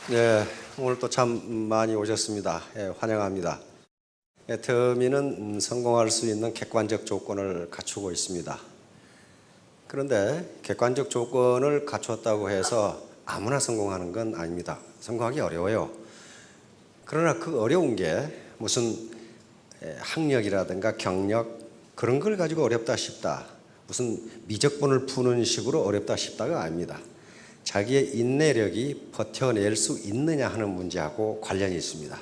네, 오늘 또 참 많이 오셨습니다. 환영합니다. 더미는 성공할 수 있는 객관적 조건을 갖추고 있습니다. 그런데 객관적 조건을 갖추었다고 해서 아무나 성공하는 건 아닙니다. 성공하기 어려워요. 그러나 그 어려운 게 무슨 학력이라든가 경력 그런 걸 가지고 어렵다 싶다, 무슨 미적분을 푸는 식으로 어렵다 싶다가 아닙니다. 자기의 인내력이 버텨낼 수 있느냐 하는 문제하고 관련이 있습니다.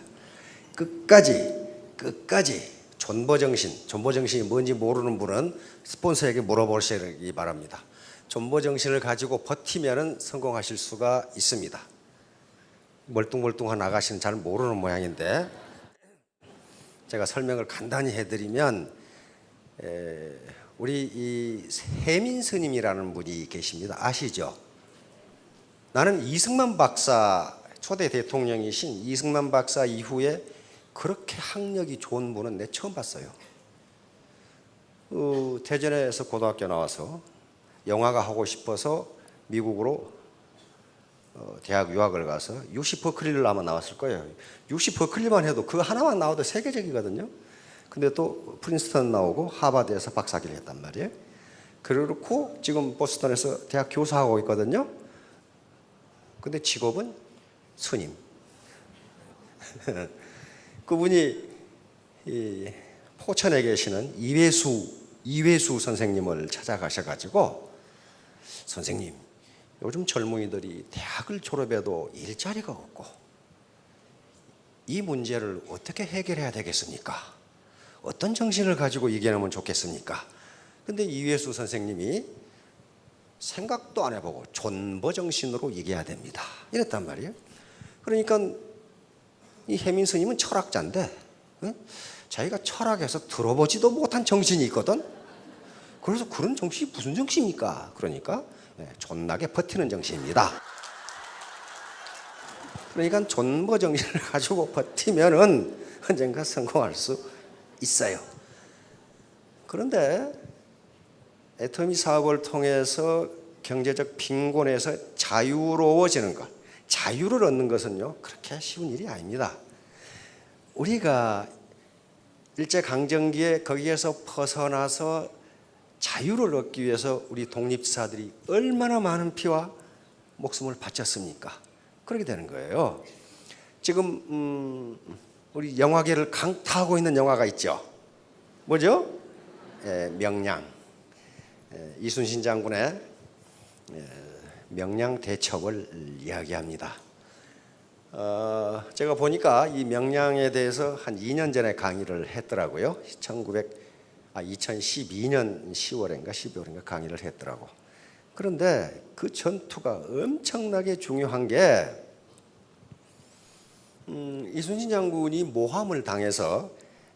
끝까지 존버정신이 뭔지 모르는 분은 스폰서에게 물어보시기 바랍니다. 존버정신을 가지고 버티면 성공하실 수가 있습니다. 멀뚱멀뚱한 아가씨는 잘 모르는 모양인데 제가 설명을 간단히 해드리면, 우리 이 세민 스님이라는 분이 계십니다. 아시죠? 나는 이승만 박사, 초대 대통령이신 이승만 박사 이후에 그렇게 학력이 좋은 분은 내 처음 봤어요. 대전에서 고등학교 나와서 영화가 하고 싶어서 미국으로 대학 유학을 가서 UC 버클리를 아마 나왔을 거예요. UC 버클리만 해도 그거 하나만 나와도 세계적이거든요. 근데 또 프린스턴 나오고 하버드에서 박사학위를 했단 말이에요. 그렇고 지금 보스턴에서 대학 교수하고 있거든요. 근데 직업은 스님. 그분이 포천에 계시는 이회수 선생님을 찾아가셔가지고, 선생님, 요즘 젊은이들이 대학을 졸업해도 일자리가 없고 이 문제를 어떻게 해결해야 되겠습니까? 어떤 정신을 가지고 이겨내면 좋겠습니까? 근데 이회수 선생님이 생각도 안 해보고 존버 정신으로 이겨야 됩니다, 이랬단 말이에요. 그러니까 이 혜민 스님은 철학자인데, 자기가 철학에서 들어보지도 못한 정신이 있거든. 그래서 그런 정신이 무슨 정신입니까? 그러니까 존나게 버티는 정신입니다. 그러니까 존버 정신을 가지고 버티면은 언젠가 성공할 수 있어요. 그런데 애터미 사업을 통해서 경제적 빈곤에서 자유로워지는 것, 자유를 얻는 것은요 그렇게 쉬운 일이 아닙니다. 우리가 일제강점기에 거기에서 벗어나서 자유를 얻기 위해서 우리 독립사들이 얼마나 많은 피와 목숨을 바쳤습니까? 그렇게 되는 거예요. 지금 우리 영화계를 강타하고 있는 영화가 있죠. 뭐죠? 명량. 이순신 장군의 명량 대첩을 이야기합니다. 제가 보니까 이 명량에 대해서 한 2년 전에 강의를 했더라고요. 2012년 10월인가 12월인가 강의를 했더라고. 그런데 그 전투가 엄청나게 중요한 게, 이순신 장군이 모함을 당해서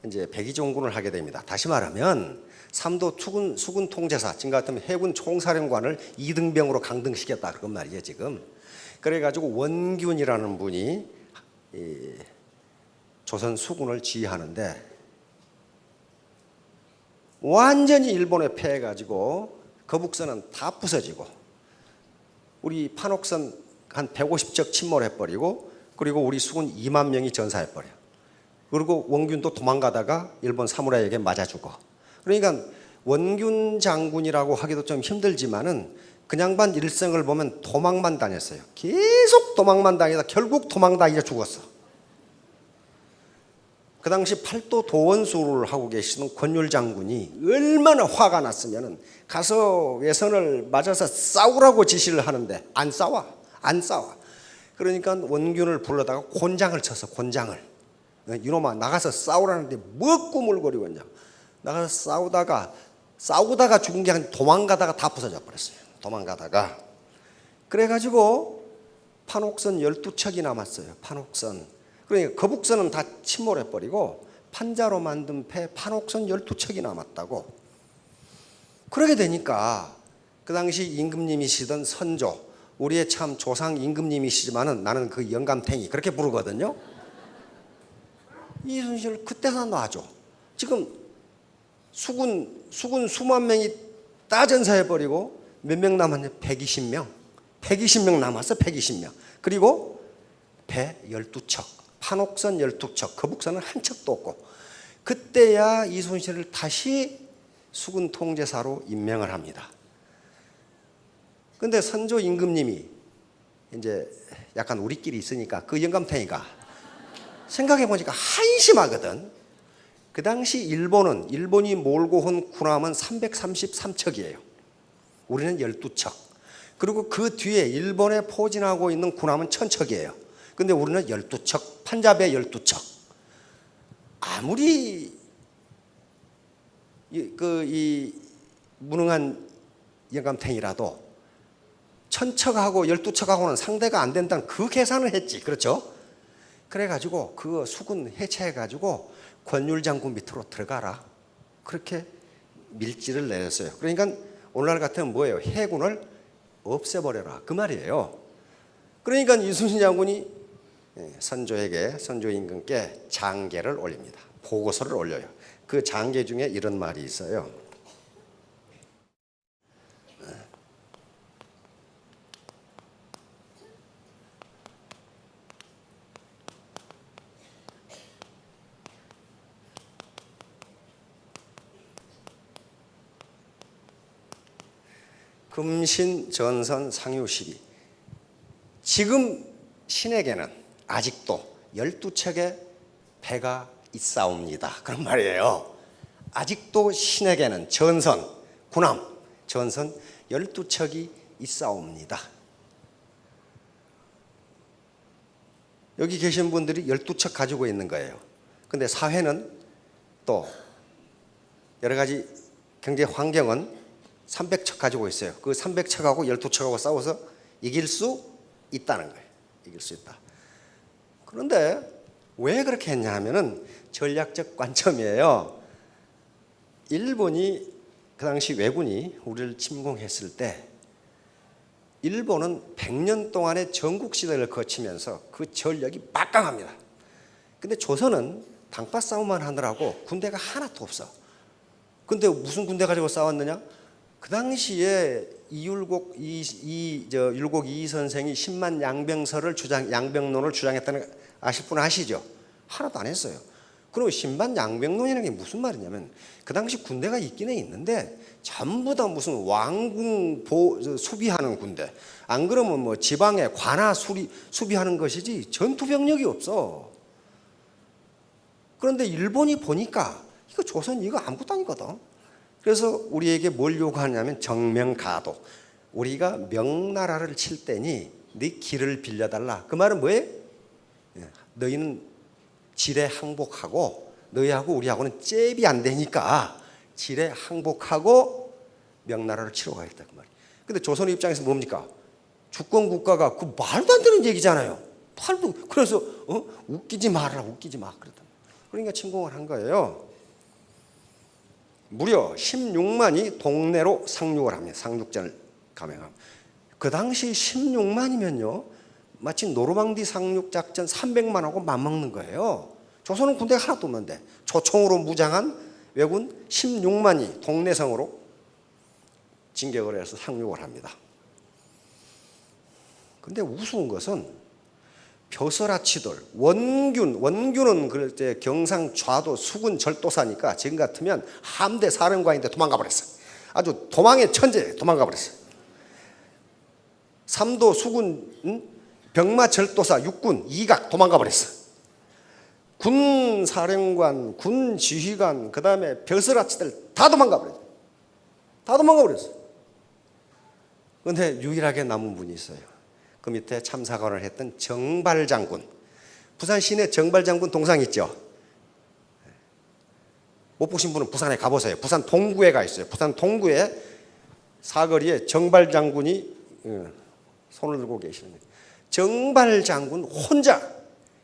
이제 백의종군을 하게 됩니다. 다시 말하면 삼도 수군 통제사, 지금 같으면 해군 총사령관을 이등병으로 강등시켰다 그런 말이에요 지금. 그래가지고 원균이라는 분이 조선 수군을 지휘하는데 완전히 일본에 패해가지고 거북선은 다 부서지고 우리 판옥선 한 150척 침몰해버리고, 그리고 우리 수군 2만 명이 전사해버려요. 그리고 원균도 도망가다가 일본 사무라이에게 맞아 죽어. 그러니까 원균 장군이라고 하기도 좀 힘들지만은 그 양반 일생을 보면 도망만 다녔어요. 계속 도망만 다니다 결국 도망다니다 죽었어. 그 당시 팔도 도원수를 하고 계시는 권율 장군이 얼마나 화가 났으면은 가서 외선을 맞아서 싸우라고 지시를 하는데 안 싸워. 그러니까 원균을 불러다가 곤장을 쳤어. 곤장을. 이놈아 나가서 싸우라는데 뭐 꾸물거리고 있냐. 나가서 싸우다가 죽은 게 아니라 도망가다가 다 부서져 버렸어요. 도망가다가. 그래가지고 판옥선 12척이 남았어요. 판옥선. 그러니까 거북선은 다 침몰해버리고 판자로 만든 배 판옥선 12척이 남았다고. 그러게 되니까 그 당시 임금님이시던 선조, 우리의 참 조상 임금님이시지만은 나는 그 영감탱이 그렇게 부르거든요. 이순신을 그때나 놔줘. 지금 수군 수만 명이 다 전사해버리고 몇 명 남았냐? 120명 남았어. 120명. 그리고 배 12척, 판옥선 12척, 거북선은 한 척도 없고, 그때야 이순신을 다시 수군 통제사로 임명을 합니다. 근데 선조 임금님이 이제 약간 우리끼리 있으니까 그 영감탱이가 생각해 보니까 한심하거든. 그 당시 일본이 몰고 온 군함은 333척이에요. 우리는 12척. 그리고 그 뒤에 일본에 포진하고 있는 군함은 1000척이에요. 근데 우리는 12척, 판자배 12척. 아무리 이 무능한 영감탱이라도 1000척하고 12척하고는 상대가 안 된다는 그 계산을 했지. 그렇죠? 그래가지고 그 수군 해체해가지고 권율 장군 밑으로 들어가라. 그렇게 밀지를 내렸어요. 그러니까 오늘날 같으면 뭐예요? 해군을 없애버려라. 그 말이에요. 그러니까 이순신 장군이 선조 임금께 장계를 올립니다. 보고서를 올려요. 그 장계 중에 이런 말이 있어요. 금신 전선 상유 시비. 지금 신에게는 아직도 12척의 배가 있사옵니다. 그런 말이에요. 아직도 신에게는 군함 12척이 있사옵니다. 여기 계신 분들이 12척 가지고 있는 거예요. 근데 사회는 또 여러 가지 경제 환경은 300척 가지고 있어요. 그 300척하고 12척하고 싸워서 이길 수 있다는 거예요. 이길 수 있다. 그런데 왜 그렇게 했냐 하면은 전략적 관점이에요. 일본이 그 당시 왜군이 우리를 침공했을 때 일본은 100년 동안의 전국 시대를 거치면서 그 전력이 막강합니다. 근데 조선은 당파 싸움만 하느라고 군대가 하나도 없어. 근데 무슨 군대 가지고 싸웠느냐? 그 당시에 율곡 이 선생이 10만 양병론을 주장했다는 아실 분 아시죠? 하나도 안 했어요. 그리고 10만 양병론이라는 게 무슨 말이냐면 그 당시 군대가 있기는 있는데 전부 다 무슨 왕궁 수비하는 군대. 안 그러면 뭐 지방의 관하 수비하는 것이지 전투 병력이 없어. 그런데 일본이 보니까 이거 조선 이거 아무것도 아니거든. 그래서 우리에게 뭘 요구하냐면 정명가도. 우리가 명나라를 칠 때니 네 길을 빌려달라. 그 말은 뭐예요? 너희는 지레 항복하고 너희하고 우리하고는 잽이 안 되니까 지레 항복하고 명나라를 치러 가겠다. 그 말이에요. 근데 조선의 입장에서 뭡니까? 주권 국가가 그 말도 안 되는 얘기잖아요. 그래서 웃기지 마라. 그랬다. 그러니까 침공을 한 거예요. 무려 16만이 동내로 상륙을 합니다. 상륙전을 감행합니다. 그 당시 16만이면요 마치 노르망디 상륙작전 300만하고 맞먹는 거예요. 조선은 군대가 하나도 없는데 초총으로 무장한 왜군 16만이 동내성으로 진격을 해서 상륙을 합니다. 근데 우스운 것은 벼슬아치들, 원균은 그때 경상 좌도 수군 절도사니까 지금 같으면 함대 사령관인데 도망가 버렸어. 아주 도망의 천재 도망가 버렸어. 삼도 수군 병마 절도사 육군 이각 도망가 버렸어. 군 사령관, 군 지휘관, 그 다음에 벼슬아치들 다 도망가 버렸어. 그런데 유일하게 남은 분이 있어요. 그 밑에 참사관을 했던 정발장군. 부산 시내 정발장군 동상 있죠? 못 보신 분은 부산에 가보세요. 부산 동구에 가 있어요. 부산 동구에 사거리에 정발장군이 손을 들고 계시는 거예요. 정발장군 혼자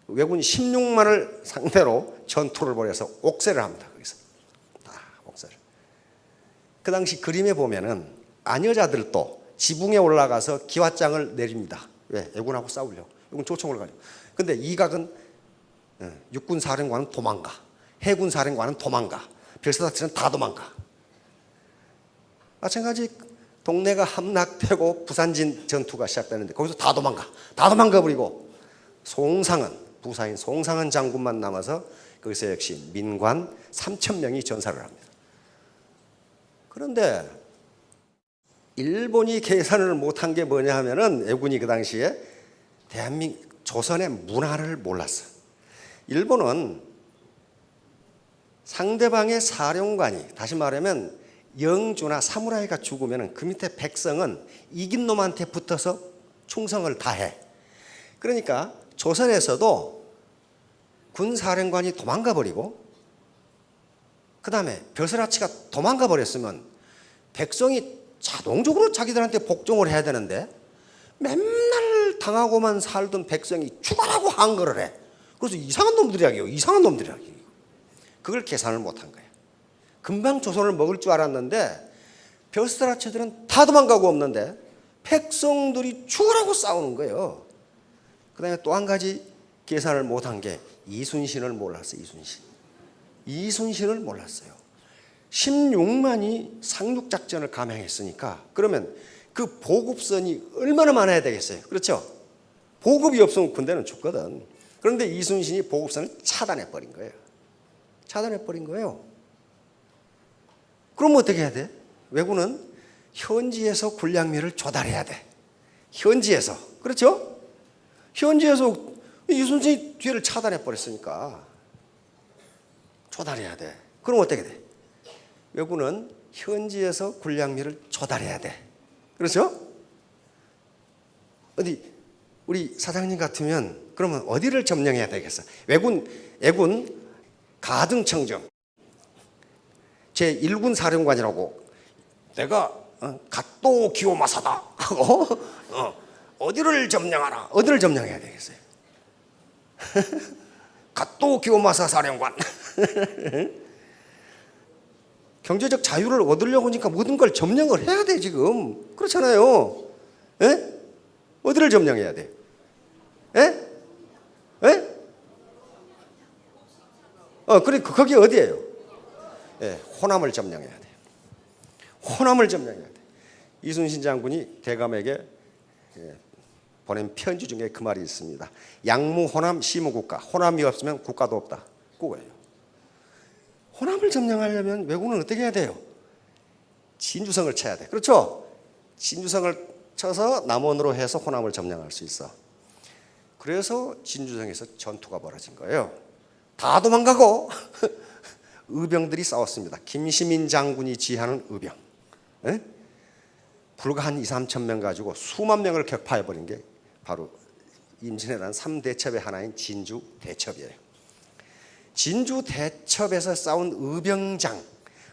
왜군 16만을 상대로 전투를 벌여서 옥세를 합니다. 거기서 옥세를. 그 당시 그림에 보면은 아녀자들도 지붕에 올라가서 기왓장을 내립니다. 왜? 애군하고 싸우려고. 이건 조총을 가지고. 근데 이각은 육군 사령관은 도망가. 해군 사령관은 도망가. 별사다치는 다 도망가. 마찬가지 동네가 함락되고 부산진 전투가 시작되는데 거기서 다 도망가 버리고 송상은, 부사인 송상은 장군만 남아서 거기서 역시 민관 3,000명이 전사를 합니다. 그런데 일본이 계산을 못한 게 뭐냐 하면은 왜군이 그 당시에 조선의 문화를 몰랐어. 일본은 상대방의 사령관이, 다시 말하면 영주나 사무라이가 죽으면 그 밑에 백성은 이긴 놈한테 붙어서 충성을 다해. 그러니까 조선에서도 군사령관이 도망가 버리고 그 다음에 벼슬아치가 도망가 버렸으면 백성이 자동적으로 자기들한테 복종을 해야 되는데 맨날 당하고만 살던 백성이 죽어라고 한거를 해. 그래서 이상한 놈들이라고요. 이상한 놈들이라고요. 그걸 계산을 못한 거예요. 금방 조선을 먹을 줄 알았는데 벼슬아치들은 다 도망가고 없는데 백성들이 죽으라고 싸우는 거예요. 그 다음에 또 한 가지 계산을 못한 게 이순신을 몰랐어요. 이순신을 몰랐어요. 16만이 상륙작전을 감행했으니까 그러면 그 보급선이 얼마나 많아야 되겠어요. 그렇죠? 보급이 없으면 군대는 죽거든. 그런데 이순신이 보급선을 차단해버린 거예요. 그럼 어떻게 해야 돼? 왜군은 현지에서 군량미를 조달해야 돼. 현지에서. 그렇죠? 현지에서 이순신이 뒤를 차단해버렸으니까 조달해야 돼. 그럼 어떻게 돼? 왜군은 현지에서 군량미를 조달해야 돼. 그렇죠? 어디 우리 사장님 같으면 그러면 어디를 점령해야 되겠어? 애군 가등청정 제1군 사령관이라고 내가 갓도 기요마사다 하고 어디를 점령하라? 어디를 점령해야 되겠어요? 갓도 기요마사 사령관. 경제적 자유를 얻으려고 하니까 모든 걸 점령을 해야 돼 지금. 그렇잖아요. 에? 어디를 점령해야 돼? 에? 에? 그래 거기 어디예요? 예, 호남을 점령해야 돼. 호남을 점령해야 돼. 이순신 장군이 대감에게 보낸 편지 중에 그 말이 있습니다. 양무 호남 시무국가. 호남이 없으면 국가도 없다. 그거예요. 호남을 점령하려면 왜군은 어떻게 해야 돼요? 진주성을 쳐야 돼. 그렇죠? 진주성을 쳐서 남원으로 해서 호남을 점령할 수 있어. 그래서 진주성에서 전투가 벌어진 거예요. 다 도망가고 의병들이 싸웠습니다. 김시민 장군이 지휘하는 의병. 에? 불과 한 2, 3천 명 가지고 수만 명을 격파해버린 게 바로 임진왜란 3대첩의 하나인 진주대첩이에요. 진주대첩에서 싸운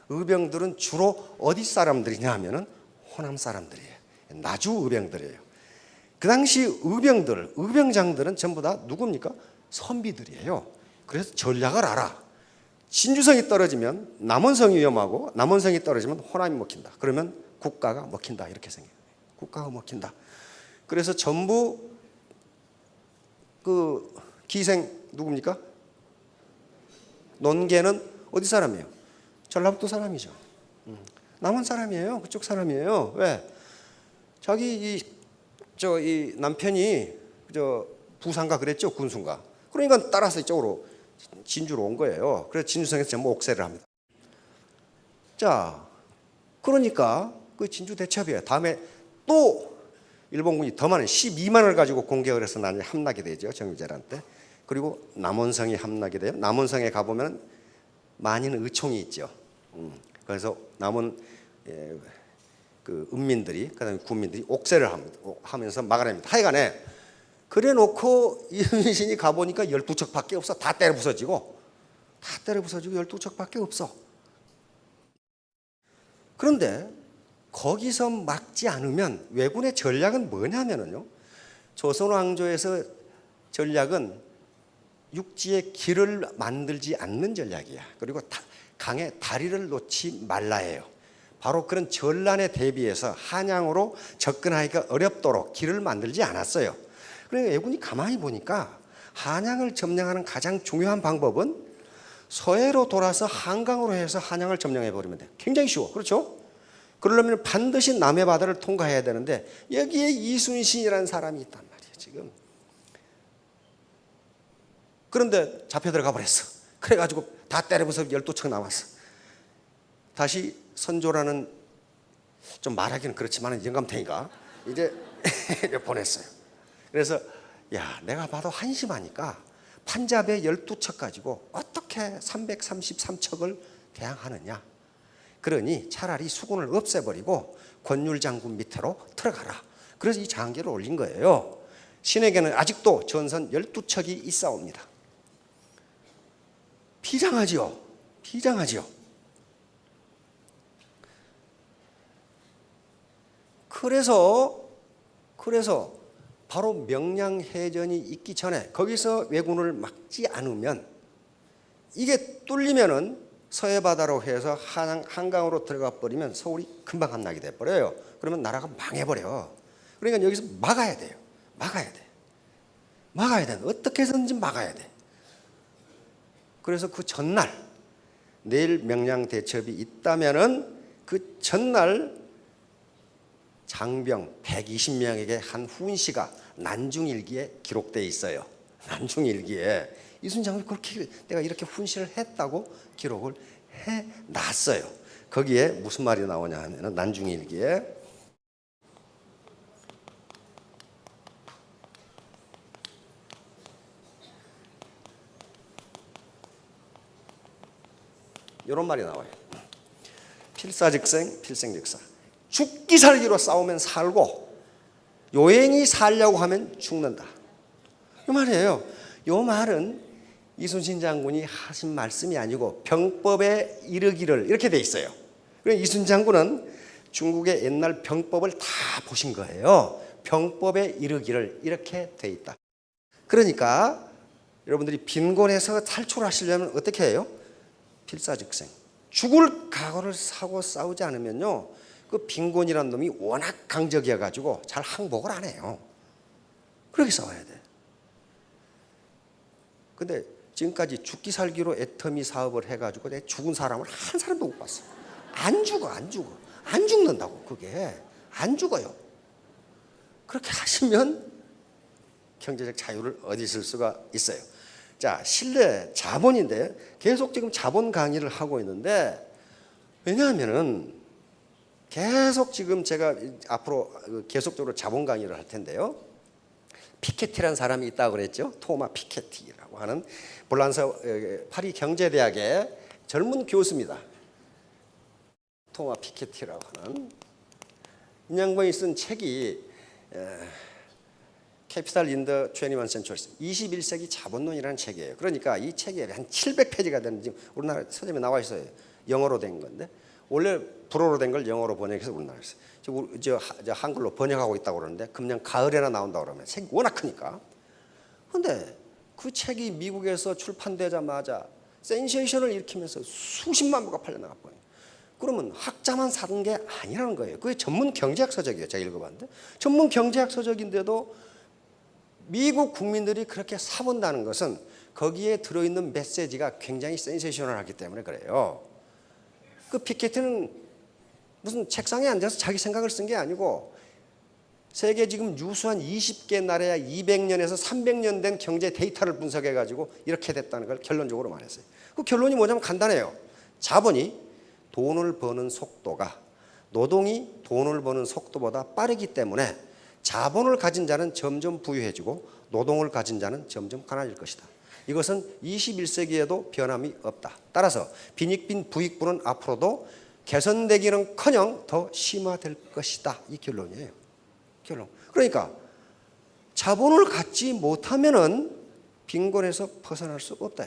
의병들은 주로 어디 사람들이냐 하면은 호남 사람들이에요. 나주 의병들이에요. 그 당시 의병장들은 전부 다 누굽니까? 선비들이에요. 그래서 전략을 알아. 진주성이 떨어지면 남원성이 위험하고 남원성이 떨어지면 호남이 먹힌다. 그러면 국가가 먹힌다. 이렇게 생겨요. 국가가 먹힌다. 그래서 전부 그 기생 누굽니까? 논개는 어디 사람이에요? 전라북도 사람이죠. 남원 사람이에요. 그쪽 사람이에요. 왜? 자기 이 남편이 부산가 그랬죠. 군수인가. 그러니까 따라서 이쪽으로 진주로 온 거예요. 그래서 진주성에서 전부 옥세를 합니다. 자, 그러니까 그 진주 대첩이에요. 다음에 또 일본군이 더 많은 12만을 가지고 공격을 해서 나중에 함락이 되죠. 정유재란 때. 그리고 남원성이 함락이 돼요. 남원성에 가보면 많은 의총이 있죠. 그래서 남원 그 은민들이 그다음에 군민들이 옥세를 하면서 막아냅니다. 하여간에 그래놓고 이순신이 가보니까 12척밖에 없어. 다 때려 부서지고 12척밖에 없어. 그런데 거기서 막지 않으면 왜군의 전략은 뭐냐면요. 조선 왕조에서 전략은 육지에 길을 만들지 않는 전략이야. 그리고 강에 다리를 놓지 말라예요. 바로 그런 전란에 대비해서 한양으로 접근하기가 어렵도록 길을 만들지 않았어요. 그러니까 왜군이 가만히 보니까 한양을 점령하는 가장 중요한 방법은 서해로 돌아서 한강으로 해서 한양을 점령해 버리면 돼. 굉장히 쉬워. 그렇죠? 그러려면 반드시 남해 바다를 통과해야 되는데 여기에 이순신이라는 사람이 있단 말이에요. 지금 그런데 잡혀 들어가 버렸어. 그래가지고 다 때려부숴서 12척 남았어. 다시 선조라는, 좀 말하기는 그렇지만 영감탱이가 이제 보냈어요. 그래서 야, 내가 봐도 한심하니까 판잡의 12척 가지고 어떻게 333척을 대항하느냐. 그러니 차라리 수군을 없애버리고 권율 장군 밑으로 들어가라. 그래서 이 장계를 올린 거예요. 신에게는 아직도 전선 12척이 있사옵니다. 비장하지요. 비장하지요. 그래서 바로 명량해전이 있기 전에 거기서 왜군을 막지 않으면, 이게 뚫리면은 서해바다로 해서 한강으로 들어가 버리면 서울이 금방 함락이 돼 버려요. 그러면 나라가 망해버려. 그러니까 여기서 막아야 돼요. 막아야 돼. 막아야 돼. 어떻게 해서든지 막아야 돼. 그래서 그 전날, 내일 명량 대첩이 있다면은 그 전날 장병 120명에게 한 훈시가 난중일기에 기록되어 있어요. 난중일기에 이순신 장군이 그렇게 내가 이렇게 훈시를 했다고 기록을 해놨어요. 거기에 무슨 말이 나오냐 하면은 난중일기에 이런 말이 나와요. 필사즉생, 필생즉사. 죽기 살기로 싸우면 살고 요행이 살려고 하면 죽는다. 이 말이에요. 이 말은 이순신 장군이 하신 말씀이 아니고 병법에 이르기를 이렇게 돼 있어요. 그래서 이순신 장군은 중국의 옛날 병법을 다 보신 거예요. 병법에 이르기를 이렇게 돼 있다. 그러니까 여러분들이 빈곤에서 탈출하시려면 어떻게 해요? 필사즉생. 죽을 각오를 사고 싸우지 않으면요, 그 빈곤이라는 놈이 워낙 강적이어 가지고 잘 항복을 안 해요. 그렇게 싸워야 돼. 근데 지금까지 죽기 살기로 애터미 사업을 해가지고 내 죽은 사람을 한 사람도 못 봤어. 안 죽어. 안 죽는다고. 그게 안 죽어요. 그렇게 하시면 경제적 자유를 얻으실 수가 있어요. 자, 신뢰 자본인데 계속 지금 자본 강의를 하고 있는데, 왜냐하면은 계속 지금 제가 앞으로 계속적으로 자본 강의를 할 텐데요. 피케티라는 사람이 있다고 그랬죠. 토마 피케티라고 하는 볼란서 파리 경제대학의 젊은 교수입니다. 토마 피케티라고 하는 이 양반이 쓴 책이 캐피탈 인 더 21st Century, 21세기 자본론이라는 책이에요. 그러니까 이 책이 한 700페이지가 되는, 지금 우리나라 서점에 나와 있어요. 영어로 된 건데 원래 불어로 된 걸 영어로 번역해서 우리나라에서 저 한글로 번역하고 있다고 그러는데 금년 가을에나 나온다고 그러면 책이 워낙 크니까. 그런데 그 책이 미국에서 출판되자마자 센세이션을 일으키면서 수십만 부가 팔려 나갔거든요. 그러면 학자만 사는 게 아니라는 거예요. 그게 전문 경제학 서적이에요. 제가 읽어봤는데 전문 경제학 서적인데도 미국 국민들이 그렇게 사본다는 것은 거기에 들어있는 메시지가 굉장히 센세이셔널하기 때문에 그래요. 그 피케티는 무슨 책상에 앉아서 자기 생각을 쓴 게 아니고 세계 지금 유수한 20개 나라야 200년에서 300년 된 경제 데이터를 분석해 가지고 이렇게 됐다는 걸 결론적으로 말했어요. 그 결론이 뭐냐면 간단해요. 자본이 돈을 버는 속도가 노동이 돈을 버는 속도보다 빠르기 때문에 자본을 가진 자는 점점 부유해지고 노동을 가진 자는 점점 가난해질 것이다. 이것은 21세기에도 변함이 없다. 따라서 빈익빈 부익부는 앞으로도 개선되기는커녕 더 심화될 것이다. 이 결론이에요. 결론. 그러니까 자본을 갖지 못하면은 빈곤에서 벗어날 수 없다.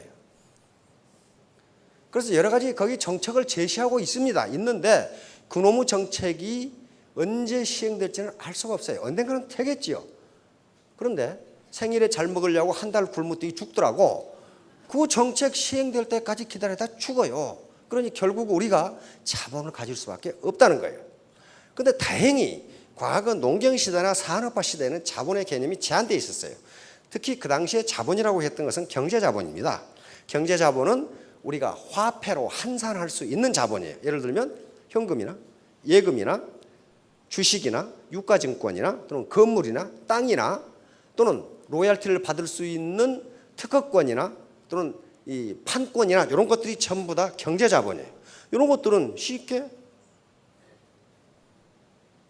그래서 여러 가지 거기 정책을 제시하고 있습니다. 있는데 그놈의 정책이 언제 시행될지는 알 수가 없어요. 언젠가는 되겠지요. 그런데 생일에 잘 먹으려고 한 달 굶었더니 죽더라고. 그 정책 시행될 때까지 기다리다 죽어요. 그러니 결국 우리가 자본을 가질 수밖에 없다는 거예요. 그런데 다행히 과거 농경시대나 산업화 시대에는 자본의 개념이 제한되어 있었어요. 특히 그 당시에 자본이라고 했던 것은 경제자본입니다. 경제자본은 우리가 화폐로 환산할 수 있는 자본이에요. 예를 들면 현금이나 예금이나 주식이나 유가증권이나 또는 건물이나 땅이나 또는 로얄티를 받을 수 있는 특허권이나 또는 이 판권이나 이런 것들이 전부 다 경제자본이에요. 이런 것들은 쉽게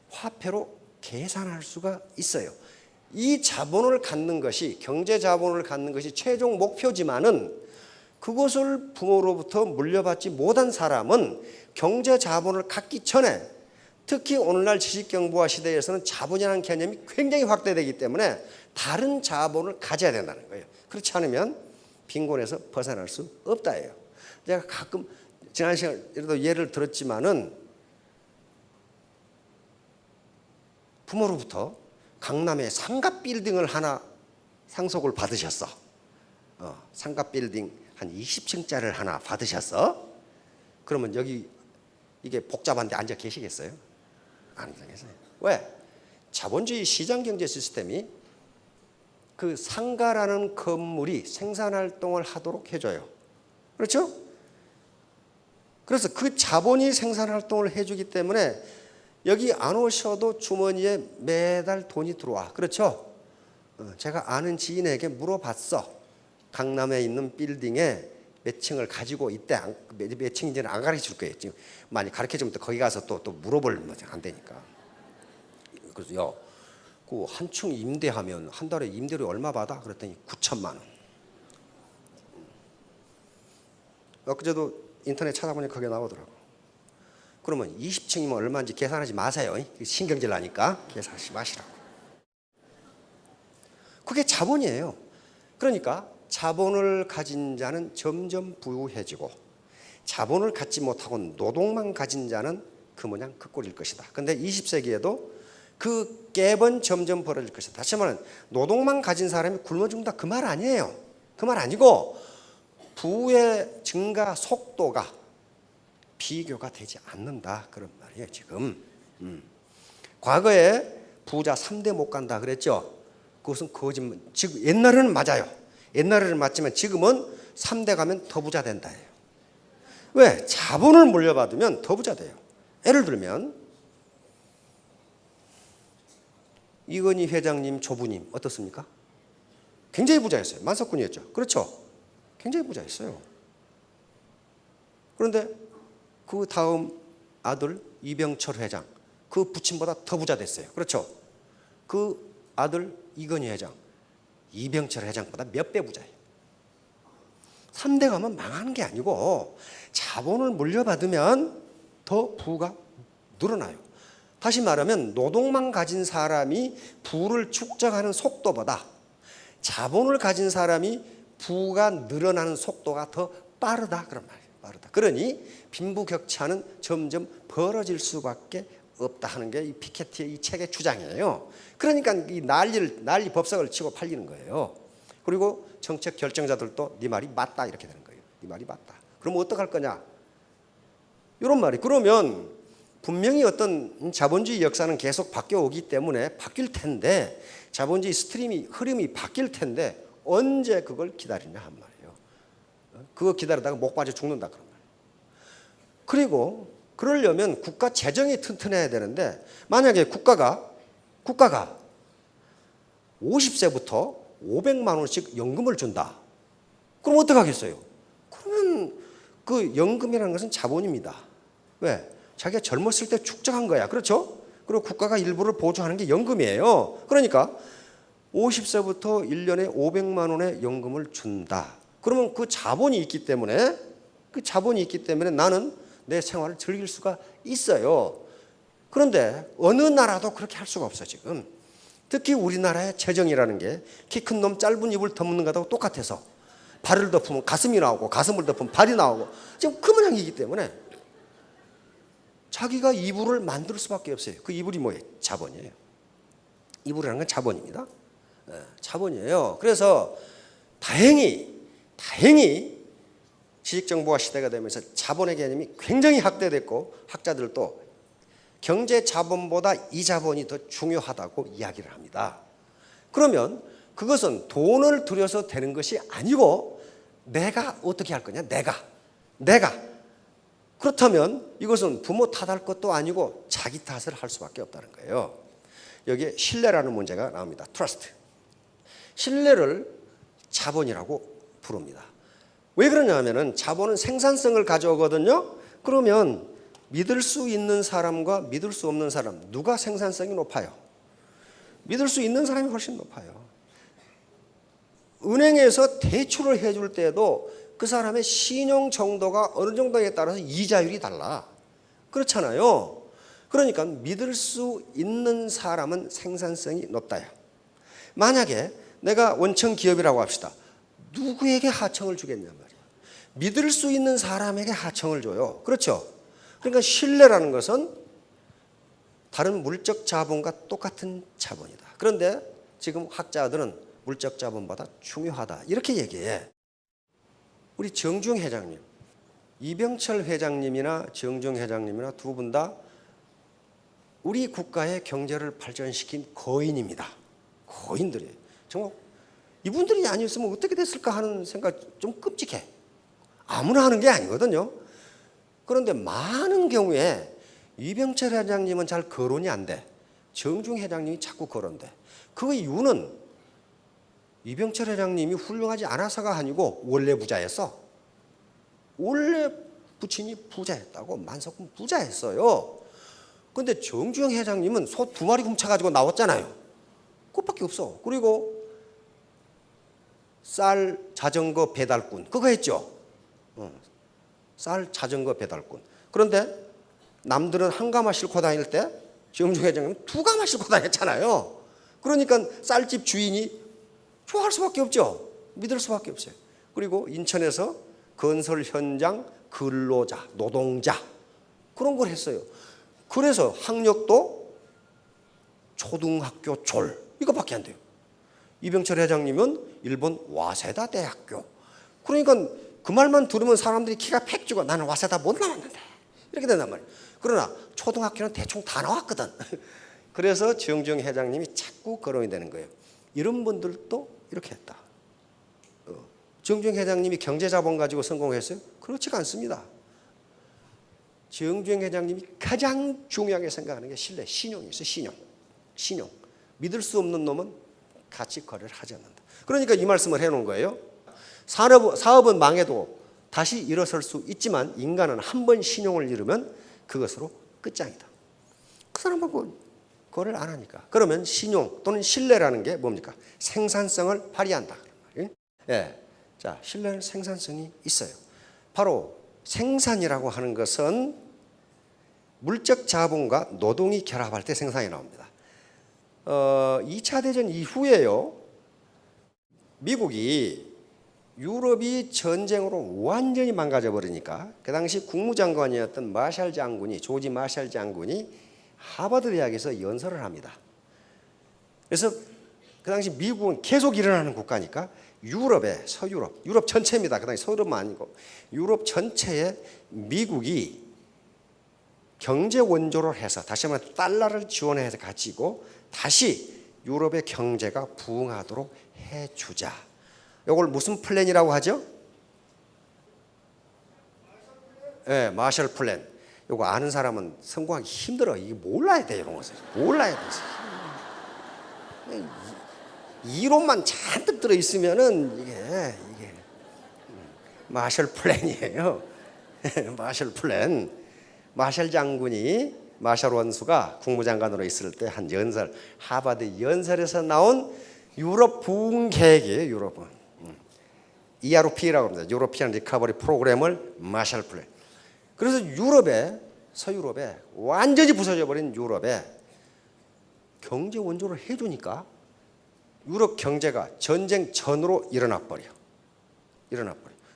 화폐로 계산할 수가 있어요. 이 자본을 갖는 것이, 경제자본을 갖는 것이 최종 목표지만은 그것을 부모로부터 물려받지 못한 사람은 경제자본을 갖기 전에, 특히 오늘날 지식경부화 시대에서는 자본이라는 개념이 굉장히 확대되기 때문에 다른 자본을 가져야 된다는 거예요. 그렇지 않으면 빈곤에서 벗어날 수 없다예요. 제가 가끔 지난 시간에도 예를 들었지만은 부모로부터 강남에 상가 빌딩을 하나 상속을 받으셨어. 상가 빌딩 한 20층짜리를 하나 받으셨어. 그러면 여기 이게 복잡한데 앉아 계시겠어요? 안 앉아계세요. 왜? 자본주의 시장경제 시스템이 그 상가라는 건물이 생산활동을 하도록 해줘요. 그렇죠? 그래서 그 자본이 생산활동을 해주기 때문에 여기 안 오셔도 주머니에 매달 돈이 들어와. 그렇죠? 제가 아는 지인에게 물어봤어. 강남에 있는 빌딩에 몇 층을 가지고 있대. 몇 층인지는 안 가르쳐 줄 거예요. 지금 많이 가르쳐 주면 또 거기 가서 또 물어보면 안 되니까. 그래서 야, 그 한 층 임대하면 한 달에 임대료 얼마 받아? 그랬더니 9천만 원. 엊그제도 인터넷 찾아보니 그게 나오더라고. 그러면 20층이면 얼마인지 계산하지 마세요. 신경질 나니까 계산하지 마시라고. 그게 자본이에요. 그러니까 자본을 가진 자는 점점 부유해지고 자본을 갖지 못하고 노동만 가진 자는 그 모양 그 꼴일 것이다. 그런데 20세기에도 그 갭은 점점 벌어질 것이다. 다시 말하면 노동만 가진 사람이 굶어 죽는다 그 말 아니에요. 그 말 아니고 부의 증가 속도가 비교가 되지 않는다 그런 말이에요. 지금 과거에 부자 3대 못 간다 그랬죠. 그것은 거짓말. 지금 옛날에는 맞아요. 옛날에는 맞지만 지금은 3대 가면 더 부자 된다예요. 왜? 자본을 물려받으면 더 부자 돼요. 예를 들면 이건희 회장님 조부님 어떻습니까? 굉장히 부자였어요. 만석군이었죠. 그렇죠? 굉장히 부자였어요. 그런데 그 다음 아들 이병철 회장, 그 부친보다 더 부자 됐어요. 그렇죠? 그 아들 이건희 회장, 이병철 회장보다 몇 배 부자예요. 3대 가면 망하는 게 아니고 자본을 물려받으면 더 부가 늘어나요. 다시 말하면 노동만 가진 사람이 부를 축적하는 속도보다 자본을 가진 사람이 부가 늘어나는 속도가 더 빠르다 그런 말이에요. 빠르다. 그러니 빈부격차는 점점 벌어질 수밖에 없다 하는 게 이 피케티의 이 책의 주장이에요. 그러니까 이 난리 법석을 치고 팔리는 거예요. 그리고 정책 결정자들도 네 말이 맞다 이렇게 되는 거예요. 네 말이 맞다. 그럼 어떡할 거냐? 이런 말이. 그러면 분명히 어떤 자본주의 역사는 계속 바뀌어 오기 때문에 바뀔 텐데 자본주의 흐름이 바뀔 텐데 언제 그걸 기다리냐 한 말이에요. 그거 기다리다가 목 빠져 죽는다 그런 말이에요. 그리고 그러려면 국가 재정이 튼튼해야 되는데 만약에 국가가 50세부터 500만 원씩 연금을 준다. 그럼 어떡하겠어요? 그러면 그 연금이라는 것은 자본입니다. 왜? 자기가 젊었을 때 축적한 거야. 그렇죠? 그리고 국가가 일부를 보조하는 게 연금이에요. 그러니까 50세부터 1년에 500만 원의 연금을 준다. 그러면 그 자본이 있기 때문에 나는 내 생활을 즐길 수가 있어요. 그런데 어느 나라도 그렇게 할 수가 없어 지금. 특히 우리나라의 재정이라는 게 키 큰 놈 짧은 이불 덮는 거하고 똑같아서 발을 덮으면 가슴이 나오고 가슴을 덮으면 발이 나오고 지금 그 모양이기 때문에 자기가 이불을 만들 수밖에 없어요. 그 이불이 뭐예요? 자본이에요. 이불이라는 건 자본입니다. 자본이에요. 그래서 다행히 지식정보화 시대가 되면서 자본의 개념이 굉장히 확대됐고 학자들도 경제 자본보다 이 자본이 더 중요하다고 이야기를 합니다. 그러면 그것은 돈을 들여서 되는 것이 아니고 내가 어떻게 할 거냐? 내가 그렇다면 이것은 부모 탓할 것도 아니고 자기 탓을 할 수밖에 없다는 거예요. 여기에 신뢰라는 문제가 나옵니다. 트러스트. 신뢰를 자본이라고 부릅니다. 왜 그러냐면은 자본은 생산성을 가져오거든요. 그러면 믿을 수 있는 사람과 믿을 수 없는 사람, 누가 생산성이 높아요? 믿을 수 있는 사람이 훨씬 높아요. 은행에서 대출을 해줄 때도 그 사람의 신용 정도가 어느 정도에 따라서 이자율이 달라. 그렇잖아요. 그러니까 믿을 수 있는 사람은 생산성이 높다요. 만약에 내가 원청 기업이라고 합시다. 누구에게 하청을 주겠냐 말이야. 믿을 수 있는 사람에게 하청을 줘요. 그렇죠? 그러니까 신뢰라는 것은 다른 물적 자본과 똑같은 자본이다. 그런데 지금 학자들은 물적 자본보다 중요하다. 이렇게 얘기해. 우리 정중 회장님, 이병철 회장님이나 정중 회장님이나 두 분 다 우리 국가의 경제를 발전시킨 거인입니다. 거인들이에요. 정말 이분들이 아니었으면 어떻게 됐을까 하는 생각 좀 끔찍해. 아무나 하는 게 아니거든요. 그런데 많은 경우에 이병철 회장님은 잘 거론이 안 돼. 정중 회장님이 자꾸 거론돼. 그 이유는 이병철 회장님이 훌륭하지 않아서가 아니고 원래 부자였어. 원래 부친이 부자였다고. 만석군 부자였어요. 그런데 정중 회장님은 소 2마리 훔쳐가지고 나왔잖아요. 그것밖에 없어. 그리고 쌀 자전거 배달꾼 그거 했죠. 쌀 자전거 배달꾼. 그런데 남들은 한 가마 싣고 다닐 때 정중 회장님은 2가마 싣고 다녔잖아요. 그러니까 쌀집 주인이 좋아할 수밖에 없죠. 믿을 수밖에 없어요. 그리고 인천에서 건설 현장 근로자, 노동자 그런 걸 했어요. 그래서 학력도 초등학교 졸 이거밖에 안 돼요. 이병철 회장님은 일본 와세다 대학교. 그러니까 그 말만 들으면 사람들이 키가 팩 죽어. 나는 와세다 못 나왔는데 이렇게 된단 말이에요. 그러나 초등학교는 대충 다 나왔거든. 그래서 정중 회장님이 자꾸 거론이 되는 거예요. 이런 분들도 이렇게 했다. 정중 회장님이 경제자본 가지고 성공했어요? 그렇지가 않습니다. 정중 회장님이 가장 중요하게 생각하는 게 신뢰, 신용이 있어요. 신용. 믿을 수 없는 놈은 같이 거래를 하지 않는다. 그러니까 이 말씀을 해놓은 거예요. 사업은 망해도 다시 일어설 수 있지만 인간은 한 번 신용을 잃으면 그것으로 끝장이다. 그 사람하고 거래를 안 하니까. 그러면 신용 또는 신뢰라는 게 뭡니까? 생산성을 발휘한다. 예. 자, 신뢰는 생산성이 있어요. 바로 생산이라고 하는 것은 물적 자본과 노동이 결합할 때 생산이 나옵니다. 2차 대전 이후에요. 미국이 유럽이 전쟁으로 완전히 망가져 버리니까 그 당시 국무장관이었던 마샬 장군이 조지 마샬 장군이 하버드 대학에서 연설을 합니다. 그래서 그 당시 미국은 계속 일어나는 국가니까 유럽의 서유럽, 유럽 전체입니다. 그 당시 서유럽만 아니고 유럽 전체에 미국이 경제 원조를 해서 다시 한번 달러를 지원해서 가지고 다시 유럽의 경제가 부흥하도록 해주자. 이걸 무슨 플랜이라고 하죠? 네, 마셜 플랜. 이거 아는 사람은 성공하기 힘들어. 이게 몰라야 돼 이런 것을. 몰라야 돼. 이론만 잔뜩 들어 있으면은 이게 마셜 플랜이에요. 마셜 플랜. 마셜 장군이 마셜 원수가 국무장관으로 있을 때 한 연설, 하버드 연설에서 나온 유럽 부흥 계획이에요. 유럽은 ERP라고 합니다. 유로피안 리커버리 프로그램을 마셜 플랜. 그래서 유럽에 서유럽에 완전히 부서져 버린 유럽에 경제 원조를 해주니까 유럽 경제가 전쟁 전으로 일어나 버려.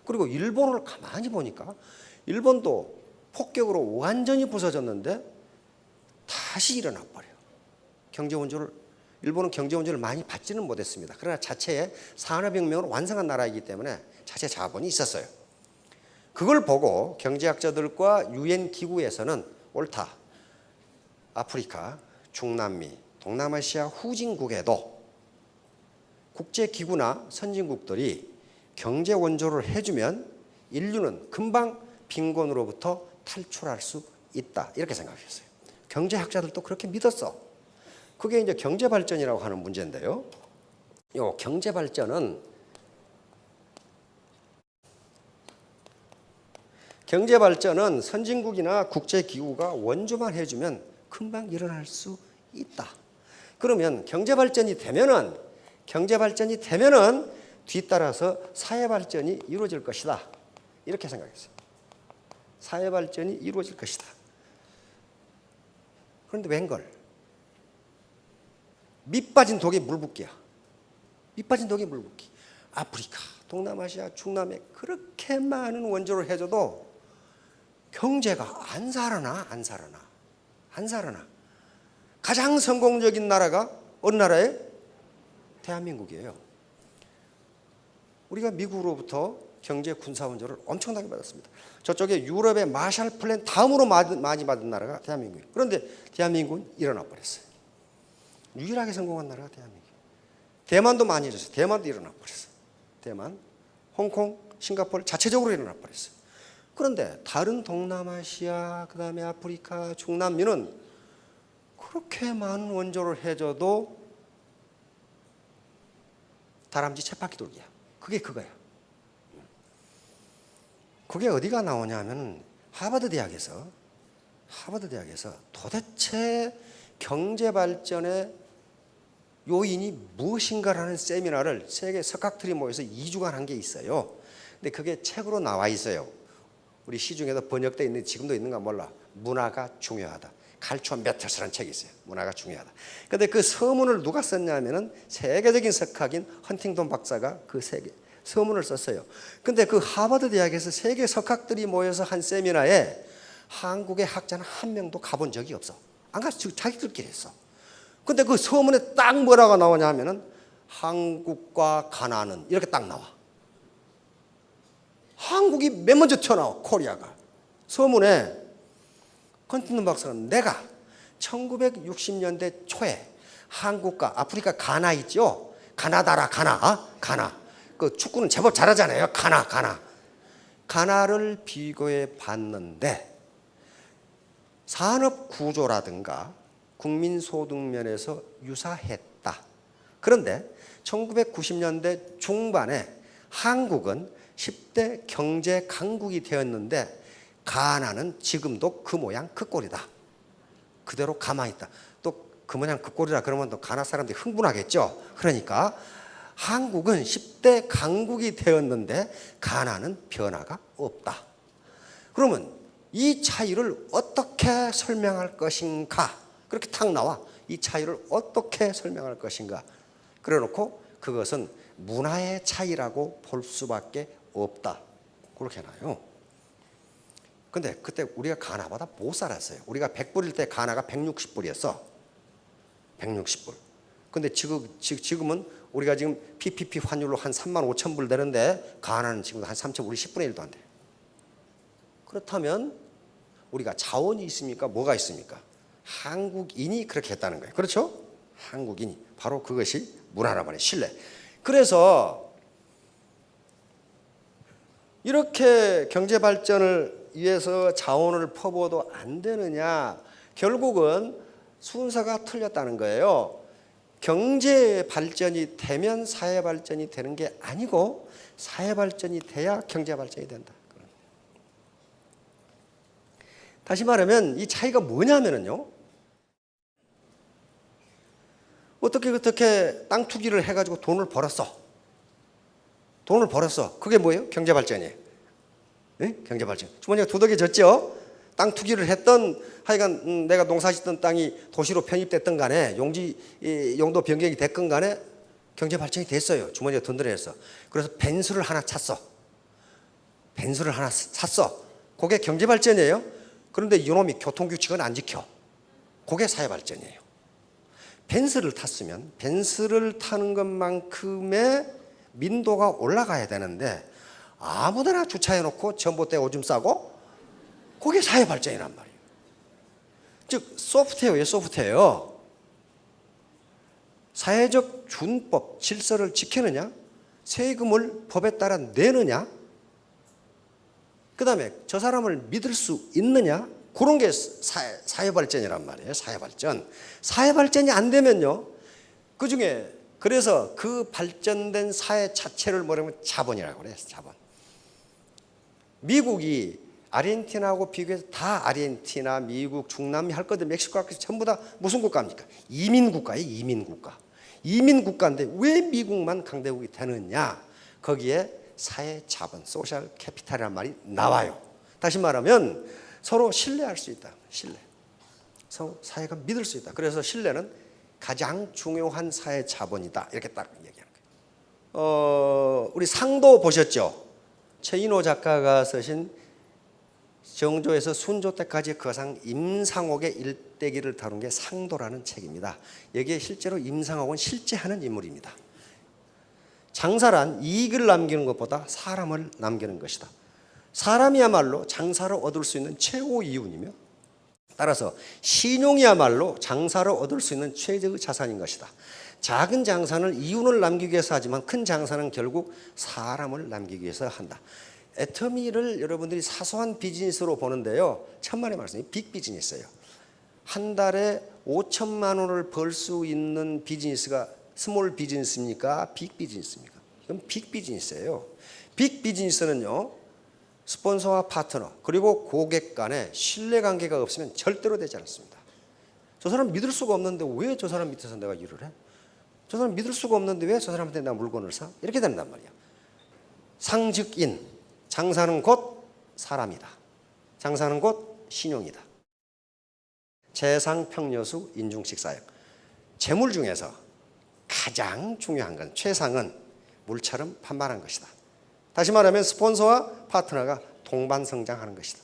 그리고 일본을 가만히 보니까 일본도 폭격으로 완전히 부서졌는데 다시 일어나 버려. 경제 원조를 일본은 경제 원조를 많이 받지는 못했습니다. 그러나 자체의 산업혁명을 완성한 나라이기 때문에 자체 자본이 있었어요. 그걸 보고 경제학자들과 유엔 기구에서는 옳다. 아프리카, 중남미, 동남아시아 후진국에도 국제기구나 선진국들이 경제 원조를 해주면 인류는 금방 빈곤으로부터 탈출할 수 있다. 이렇게 생각했어요. 경제학자들도 그렇게 믿었어. 그게 이제 경제발전이라고 하는 문제인데요. 이 경제발전은 경제 발전은 선진국이나 국제기구가 원조만 해주면 금방 일어날 수 있다. 그러면 경제 발전이 되면은 뒤따라서 사회 발전이 이루어질 것이다. 이렇게 생각했어요. 사회 발전이 이루어질 것이다. 그런데 웬걸? 밑 빠진 독에 물 붓기야. 밑 빠진 독에 물 붓기. 아프리카, 동남아시아, 중남에 그렇게 많은 원조를 해줘도 경제가 안 살아나. 가장 성공적인 나라가 어느 나라예요? 대한민국이에요. 우리가 미국으로부터 경제 군사 원조를 엄청나게 받았습니다. 저쪽에 유럽의 마샬 플랜 다음으로 많이 받은 나라가 대한민국이에요. 그런데 대한민국은 일어나 버렸어요. 유일하게 성공한 나라가 대한민국이에요. 대만도 많이 해줬어요. 대만도 일어나 버렸어요. 대만, 홍콩, 싱가포르 자체적으로 일어나 버렸어요. 그런데 다른 동남아시아, 그 다음에 아프리카, 중남미는 그렇게 많은 원조를 해줘도 다람쥐 쳇바퀴 돌기야. 그게 그거야. 그게 어디가 나오냐 하면 하버드 대학에서 도대체 경제 발전의 요인이 무엇인가라는 세미나를 세계 석학들이 모여서 2주간 한 게 있어요. 근데 그게 책으로 나와 있어요. 우리 시중에도 번역되어 있는데 지금도 있는가 몰라. 문화가 중요하다. 칼초 메터스라는 책이 있어요. 문화가 중요하다. 그런데 그 서문을 누가 썼냐면은 세계적인 석학인 헌팅턴 박사가 그 서문을 썼어요. 근데 그 하버드 대학에서 세계 석학들이 모여서 한 세미나에 한국의 학자는 한 명도 가본 적이 없어. 안 가서 자기들끼리 했어. 근데 그 서문에 딱 뭐라고 나오냐 하면은 한국과 가나는 이렇게 딱 나와. 한국이 맨 먼저 튀어나와. 코리아가. 서문에 헌팅턴 박사가 내가 1960년대 초에 한국과 아프리카 가나 있죠? 가나다라 가나. 그 축구는 제법 잘하잖아요. 가나를 비교해 봤는데 산업 구조라든가 국민 소득 면에서 유사했다. 그런데 1990년대 중반에 한국은 10대 경제 강국이 되었는데 가나는 지금도 그 모양 그 꼴이다. 그대로 가만히 있다. 또 그 모양 그 꼴이라 그러면 또 가나 사람들이 흥분하겠죠. 그러니까 한국은 10대 강국이 되었는데 가나는 변화가 없다. 그러면 이 차이를 어떻게 설명할 것인가? 그렇게 탁 나와. 이 차이를 어떻게 설명할 것인가? 그래 놓고 그것은 문화의 차이라고 볼 수밖에 없다. 그렇게 나요. 근데 그때 우리가 가나보다 못 살았어요. 우리가 100불일 때 가나가 160불이었어. 160불. 근데 지금은 우리가 지금 PPP 환율로 한 3만 5천 불 되는데 가나는 지금 한 3천, 우리 10분의 1도 안 돼. 그렇다면 우리가 자원이 있습니까? 뭐가 있습니까? 한국인이 그렇게 했다는 거예요. 그렇죠? 한국인이. 바로 그것이 문화란 말이에요. 신뢰. 그래서 이렇게 경제 발전을 위해서 자원을 퍼부어도 안 되느냐? 결국은 순서가 틀렸다는 거예요. 경제 발전이 되면 사회 발전이 되는 게 아니고 사회 발전이 돼야 경제 발전이 된다. 다시 말하면 이 차이가 뭐냐면요. 어떻게 땅 투기를 해가지고 돈을 벌었어. 그게 뭐예요? 경제 발전이에요. 네? 경제 발전. 주머니가 두둑해졌죠? 땅 투기를 했던 하여간 내가 농사짓던 땅이 도시로 편입됐던 간에 용도 변경이 됐건 간에 경제 발전이 됐어요. 주머니가 든든해졌어. 그래서 벤츠를 하나 샀어. 그게 경제 발전이에요. 그런데 이놈이 교통규칙은 안 지켜. 그게 사회 발전이에요. 벤츠를 탔으면 벤츠를 타는 것만큼의 민도가 올라가야 되는데 아무데나 주차해놓고 전봇대 오줌 싸고 그게 사회 발전이란 말이에요. 즉 소프트웨어예요. 소프트웨어. 사회적 준법, 질서를 지키느냐, 세금을 법에 따라 내느냐, 그 다음에 저 사람을 믿을 수 있느냐, 그런 게 사회 발전이란 말이에요. 사회 발전. 사회 발전이 안 되면요, 그 중에 그래서 그 발전된 사회 자체를 뭐라면 자본이라고 그래요. 자본. 미국이 아르헨티나하고 비교해서 다 아르헨티나, 미국, 중남미 할 것들 멕시코 전부 다 무슨 국가입니까? 이민국가예요. 이민국가. 이민국가인데 왜 미국만 강대국이 되느냐? 거기에 사회 자본, 소셜 캐피탈이라는 말이 나와요. 다시 말하면 서로 신뢰할 수 있다. 신뢰. 서로 사회가 믿을 수 있다. 그래서 신뢰는 가장 중요한 사회 자본이다. 이렇게 딱 얘기하는 거예요. 우리 상도 보셨죠? 최인호 작가가 쓰신 정조에서 순조 때까지 거상 임상옥의 일대기를 다룬 게 상도라는 책입니다. 여기에 실제로 임상옥은 실제하는 인물입니다. 장사란 이익을 남기는 것보다 사람을 남기는 것이다. 사람이야말로 장사를 얻을 수 있는 최고 이윤이며 따라서 신용이야말로 장사를 얻을 수 있는 최적의 자산인 것이다. 작은 장사는 이윤을 남기기 위해서 하지만 큰 장사는 결국 사람을 남기기 위해서 한다. 애터미를 여러분들이 사소한 비즈니스로 보는데요. 천만의 말씀이 빅 비즈니스예요. 한 달에 5천만 원을 벌 수 있는 비즈니스가 스몰 비즈니스입니까? 빅 비즈니스입니까? 이건 빅 비즈니스예요. 빅 비즈니스는요. 스폰서와 파트너 그리고 고객 간에 신뢰관계가 없으면 절대로 되지 않습니다. 저 사람 믿을 수가 없는데 왜 저 사람 밑에서 내가 일을 해? 저 사람 믿을 수가 없는데 왜 저 사람한테 내가 물건을 사? 이렇게 된단 말이야. 상즉인, 장사는 곧 사람이다. 장사는 곧 신용이다. 재상평여수 인중식사역. 재물 중에서 가장 중요한 건 최상은 물처럼 판만한 것이다. 다시 말하면 스폰서와 파트너가 동반성장하는 것이다.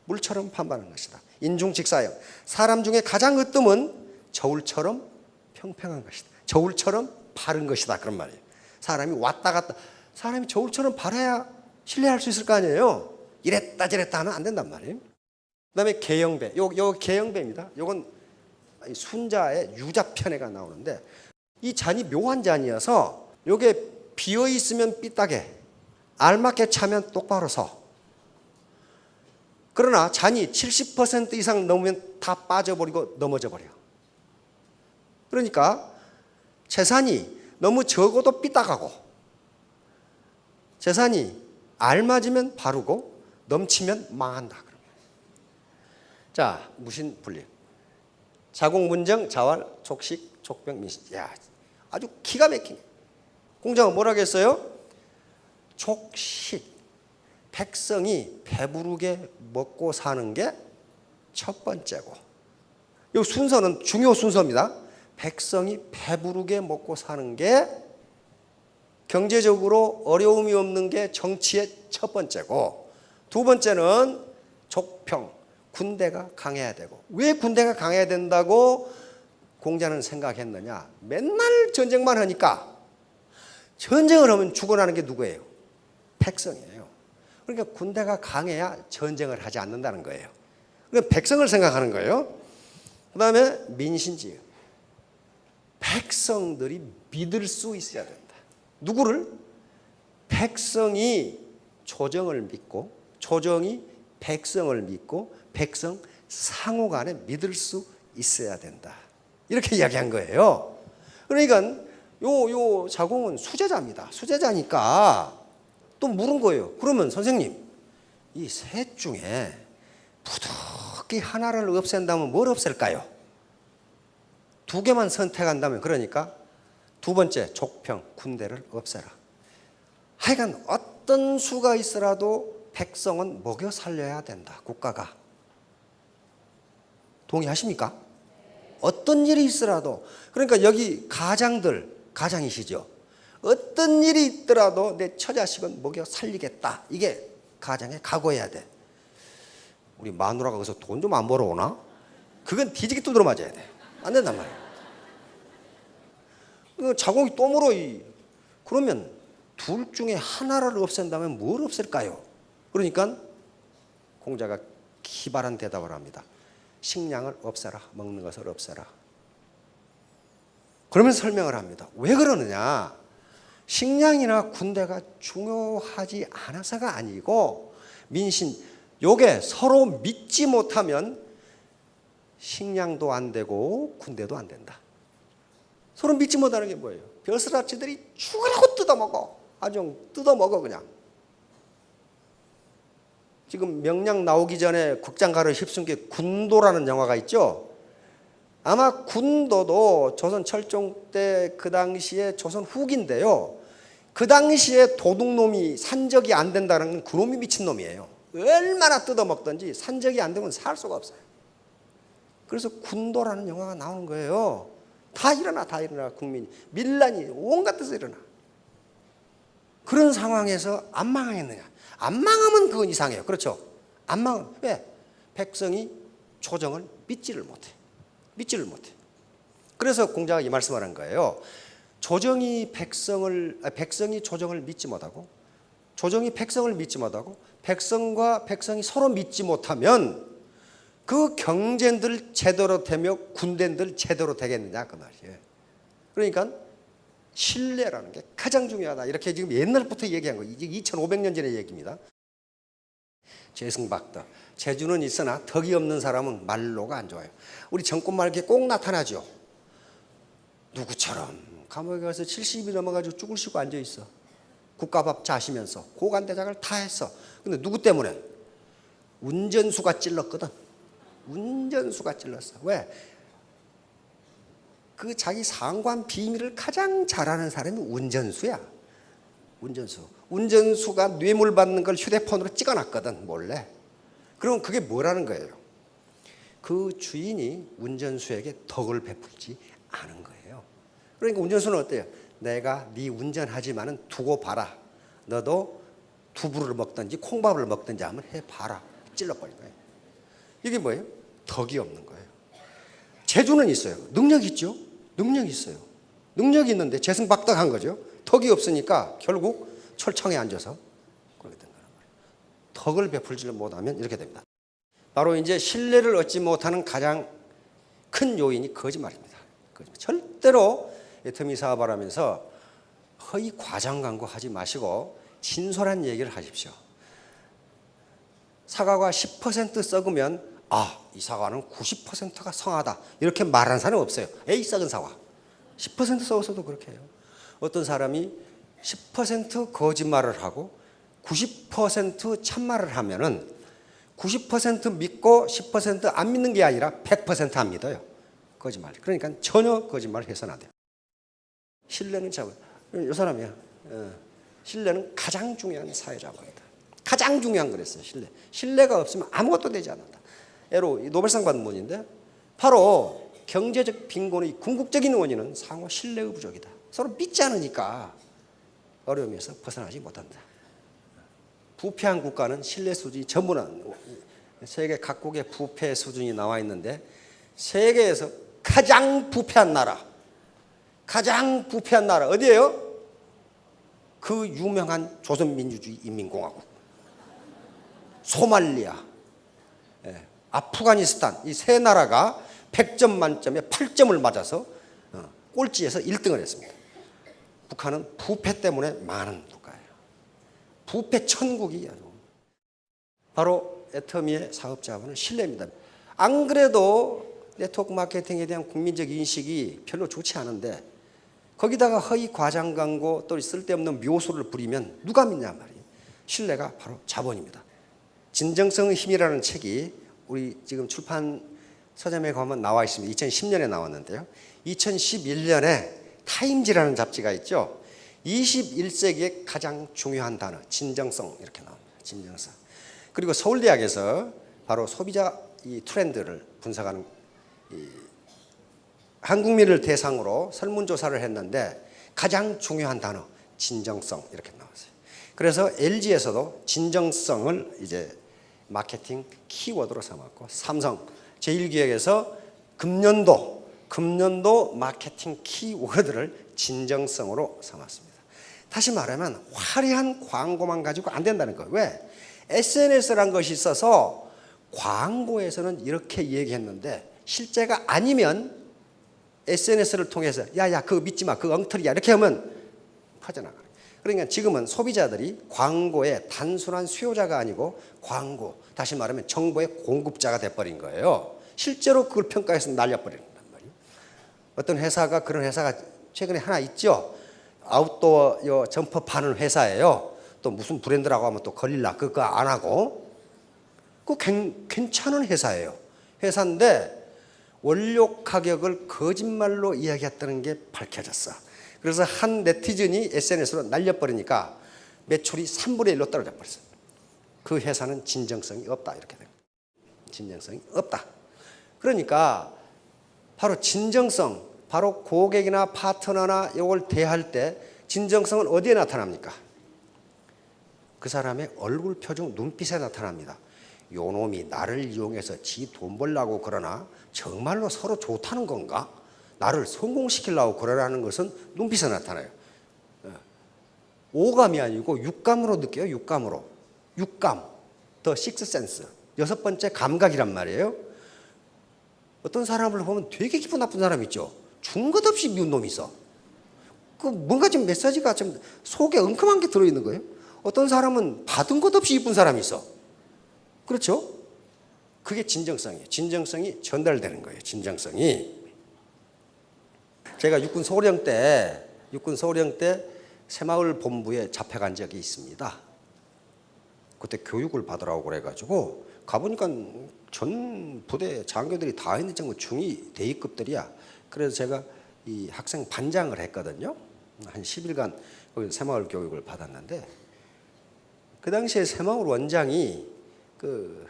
물처럼 판만한 것이다. 인중직사역. 사람 중에 가장 으뜸은 저울처럼 평평한 것이다. 저울처럼 바른 것이다. 그런 말이에요. 사람이 왔다 갔다. 사람이 저울처럼 바라야 신뢰할 수 있을 거 아니에요. 이랬다 저랬다 하면 안 된단 말이에요. 그 다음에 개영배. 요 개영배입니다. 요건 순자의 유자편애가 나오는데 이 잔이 묘한 잔이어서 요게 비어있으면 삐딱해. 알맞게 차면 똑바로 서. 그러나 잔이 70% 이상 넘으면 다 빠져버리고 넘어져 버려. 그러니까 재산이 너무 적어도 삐딱하고 재산이 알맞으면 바르고 넘치면 망한다. 자, 무신분립. 자공분정, 자활, 족식, 족병, 민신. 야, 아주 기가 막히네. 공자가 뭐라고 했어요? 족식, 백성이 배부르게 먹고 사는 게 첫 번째고, 이 순서는 중요 순서입니다. 백성이 배부르게 먹고 사는 게 경제적으로 어려움이 없는 게 정치의 첫 번째고, 두 번째는 족평, 군대가 강해야 되고. 왜 군대가 강해야 된다고 공자는 생각했느냐? 맨날 전쟁만 하니까 전쟁을 하면 죽어나는 게 누구예요? 백성이에요. 그러니까 군대가 강해야 전쟁을 하지 않는다는 거예요. 그러니까 백성을 생각하는 거예요. 그 다음에 민신지. 백성들이 믿을 수 있어야 된다. 누구를? 백성이 조정을 믿고 조정이 백성을 믿고 백성 상호 간에 믿을 수 있어야 된다. 이렇게 이야기한 거예요. 그러니까 요 자공은 수제자입니다. 수제자니까 또 물은 거예요. 그러면 선생님, 이 셋 중에 부득이 하나를 없앤다면 뭘 없앨까요? 두 개만 선택한다면, 그러니까 두 번째 족평, 군대를 없애라. 하여간 어떤 수가 있어라도 백성은 먹여 살려야 된다. 국가가. 동의하십니까? 어떤 일이 있어라도. 그러니까 여기 가장이시죠. 어떤 일이 있더라도 내 처자식은 먹여 살리겠다. 이게 가장의 각오해야 돼. 우리 마누라가 거기서 돈 좀 안 벌어오나? 그건 뒤지게 두드러 맞아야 돼. 안 된단 말이야. 자공이 또 물어. 그러면 둘 중에 하나를 없앤다면 뭘 없앨까요? 그러니까 공자가 기발한 대답을 합니다. 식량을 없애라. 먹는 것을 없애라. 그러면 설명을 합니다. 왜 그러느냐? 식량이나 군대가 중요하지 않아서가 아니고, 민신, 요게 서로 믿지 못하면 식량도 안 되고 군대도 안 된다. 서로 믿지 못하는 게 뭐예요? 벼슬아치들이 죽으라고 뜯어먹어. 아주 뜯어먹어 그냥. 지금 명량 나오기 전에 극장가를 휩쓴 게 군도라는 영화가 있죠. 아마 군도도 조선 철종 때 그 당시에 조선 후기인데요. 그 당시에 도둑놈이 산적이 안 된다는 건 그놈이 미친놈이에요. 얼마나 뜯어먹든지 산적이 안 되면 살 수가 없어요. 그래서 군도라는 영화가 나오는 거예요. 다 일어나 국민이. 밀란이 온갖 데서 일어나. 그런 상황에서 안 망하겠느냐. 안 망하면 그건 이상해요. 그렇죠? 안 망하면 왜? 백성이 조정을 믿지를 못해. 그래서 공자가 이 말씀을 한 거예요. 백성이 조정을 믿지 못하고, 조정이 백성을 믿지 못하고, 백성과 백성이 서로 믿지 못하면 그 경쟁들 제대로 되며 군대들 제대로 되겠느냐 그 말이에요. 그러니까 신뢰라는 게 가장 중요하다. 이렇게 지금 옛날부터 얘기한 거예요. 이제 2500년 전의 얘기입니다. 죄승박덕. 재주는 있으나 덕이 없는 사람은 말로가 안 좋아요. 우리 정권 말기에 꼭 나타나죠. 누구처럼 감옥에 가서 70이 넘어가지고 죽을 쉬고 앉아있어. 국가밥 자시면서 고관대작을 다 했어. 근데 누구 때문에? 운전수가 찔렀거든. 운전수가 찔렀어. 왜? 그 자기 상관 비밀을 가장 잘하는 사람이 운전수야. 운전수가 뇌물 받는 걸 휴대폰으로 찍어놨거든, 몰래. 그럼 그게 뭐라는 거예요? 그 주인이 운전수에게 덕을 베풀지 않은 거예요. 그러니까 운전수는 어때요? 내가 네 운전하지만은 두고 봐라. 너도 두부를 먹든지 콩밥을 먹든지 하면 해봐라. 찔러버린 거예요. 이게 뭐예요? 덕이 없는 거예요. 재주는 있어요. 능력 있죠? 능력이 있어요. 능력이 있는데 재승박덕한 거죠. 덕이 없으니까 결국 철창에 앉아서 그렇게 된 거란 말이에요. 덕을 베풀지를 못하면 이렇게 됩니다. 바로 이제 신뢰를 얻지 못하는 가장 큰 요인이 거짓말입니다. 절대로 애터미 사업을 하면서 허위 과장 광고하지 마시고 진솔한 얘기를 하십시오. 사과가 10% 썩으면 이 사과는 90%가 성하다. 이렇게 말하는 사람은 없어요. 에이 썩은 사과. 10% 썩어서도 그렇게 해요. 어떤 사람이 10% 거짓말을 하고 90% 참말을 하면은 90% 믿고 10% 안 믿는 게 아니라 100% 안 믿어요. 거짓말. 그러니까 전혀 거짓말을 해서는 안 돼요. 신뢰는 이 사람이야. 신뢰는 가장 중요한 사회자본이다. 가장 중요한 거랬어요. 신뢰가 없으면 아무것도 되지 않는다. 예로 노벨상 받은 분인데 바로 경제적 빈곤의 궁극적인 원인은 상호 신뢰의 부족이다. 서로 믿지 않으니까 어려움에서 벗어나지 못한다. 부패한 국가는 신뢰 수준이 전부는 세계 각국의 부패 수준이 나와 있는데 세계에서 가장 부패한 나라 어디예요? 그 유명한 조선민주주의 인민공화국, 소말리아, 아프가니스탄 이 세 나라가 100점 만점에 8점을 맞아서 꼴찌에서 1등을 했습니다. 북한은 부패 때문에 망하는 국가예요. 부패 천국이에요. 바로 애터미의 사업자본은 신뢰입니다. 안 그래도 네트워크 마케팅에 대한 국민적 인식이 별로 좋지 않은데 거기다가 허위 과장 광고 또 쓸데없는 묘수를 부리면 누가 믿냐 말이에요. 신뢰가 바로 자본입니다. 진정성의 힘이라는 책이 우리 지금 출판 서점에 가면 나와 있습니다. 2010년에 나왔는데요. 2011년에 타임지라는 잡지가 있죠. 21세기의 가장 중요한 단어 진정성 이렇게 나옵니다. 진정성. 그리고 서울대학에서 바로 소비자 이 트렌드를 분석하는 한국민을 대상으로 설문조사를 했는데 가장 중요한 단어 진정성 이렇게 나왔어요. 그래서 LG에서도 진정성을 이제 마케팅 키워드로 삼았고 삼성 제1기획에서 금년도 마케팅 키워드를 진정성으로 삼았습니다. 다시 말하면 화려한 광고만 가지고 안 된다는 거예요. 왜? SNS라는 것이 있어서 광고에서는 이렇게 얘기했는데 실제가 아니면 SNS를 통해서 야야 그거 믿지 마 그거 엉터리야 이렇게 하면 퍼져나가요. 그러니까 지금은 소비자들이 광고의 단순한 수요자가 아니고 광고 다시 말하면 정보의 공급자가 돼버린 거예요. 실제로 그걸 평가해서 날려버리는 말이에요. 어떤 회사가 그런 회사가 최근에 하나 있죠. 아웃도어 점퍼 파는 회사예요. 또 무슨 브랜드라고 하면 또 걸릴라 그거 안 하고 괜찮은 회사예요. 회사인데 원료 가격을 거짓말로 이야기했다는 게 밝혀졌어. 그래서 한 네티즌이 SNS로 날려버리니까 매출이 3분의 1로 떨어져 버렸어요. 그 회사는 진정성이 없다, 이렇게 됩니다. 진정성이 없다. 그러니까 바로 진정성, 바로 고객이나 파트너나 이걸 대할 때 진정성은 어디에 나타납니까? 그 사람의 얼굴 표정, 눈빛에 나타납니다. 요 놈이 나를 이용해서 지 돈 벌려고 그러나 정말로 서로 좋다는 건가? 나를 성공시키려고 그러라는 것은 눈빛에 나타나요. 오감이 아니고 육감으로 느껴요. 육감으로. 육감, 더 식스센스, 여섯 번째 감각이란 말이에요. 어떤 사람을 보면 되게 기분 나쁜 사람 있죠. 준 것 없이 미운 놈이 있어. 그 뭔가 지금 메시지가 좀 속에 엉큼한 게 들어있는 거예요. 어떤 사람은 받은 것 없이 이쁜 사람이 있어. 그렇죠? 그게 진정성이에요. 진정성이 전달되는 거예요. 진정성이. 제가 육군 소령 때 새마을 본부에 잡혀간 적이 있습니다. 그때 교육을 받으라고 그래가지고 가보니까 전 부대 장교들이 다 있는 정도 중위 대위급들이야. 그래서 제가 이 학생 반장을 했거든요. 한 10일간 거기서 새마을 교육을 받았는데 그 당시에 새마을 원장이 그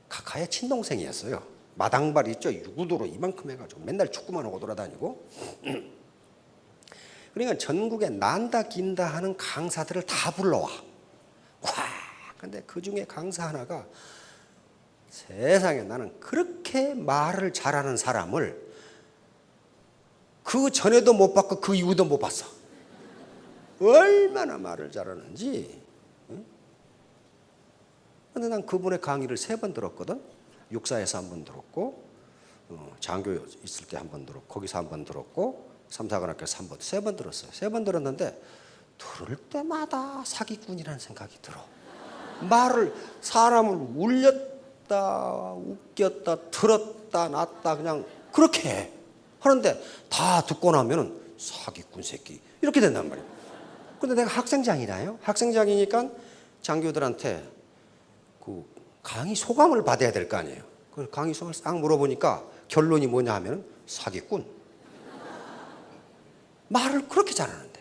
카카의 친동생이었어요. 마당발 있죠. 유구도로 이만큼 해가지고 맨날 축구만 하고 돌아다니고. 그러니까 전국에 난다 긴다 하는 강사들을 다 불러와. 와, 근데 그 중에 강사 하나가 세상에 나는 그렇게 말을 잘하는 사람을 그 전에도 못 봤고 그 이후도 못 봤어. 얼마나 말을 잘하는지. 근데 난 그분의 강의를 3번 들었거든. 육사에서 1번 들었고, 장교 있을 때 1번 들었고, 거기서 1번 들었고, 삼사관학교에서 3번 들었어요. 3번 들었는데 들을 때마다 사기꾼이라는 생각이 들어. 말을 사람을 울렸다, 웃겼다, 들었다, 놨다 그냥 그렇게 해. 하는데 다 듣고 나면은 사기꾼 새끼 이렇게 된단 말이에요. 근데 내가 학생장이라요. 학생장이니까 장교들한테 그 강의 소감을 받아야 될 거 아니에요. 그 강의 소감을 싹 물어보니까 결론이 뭐냐 하면 사기꾼. 말을 그렇게 잘하는데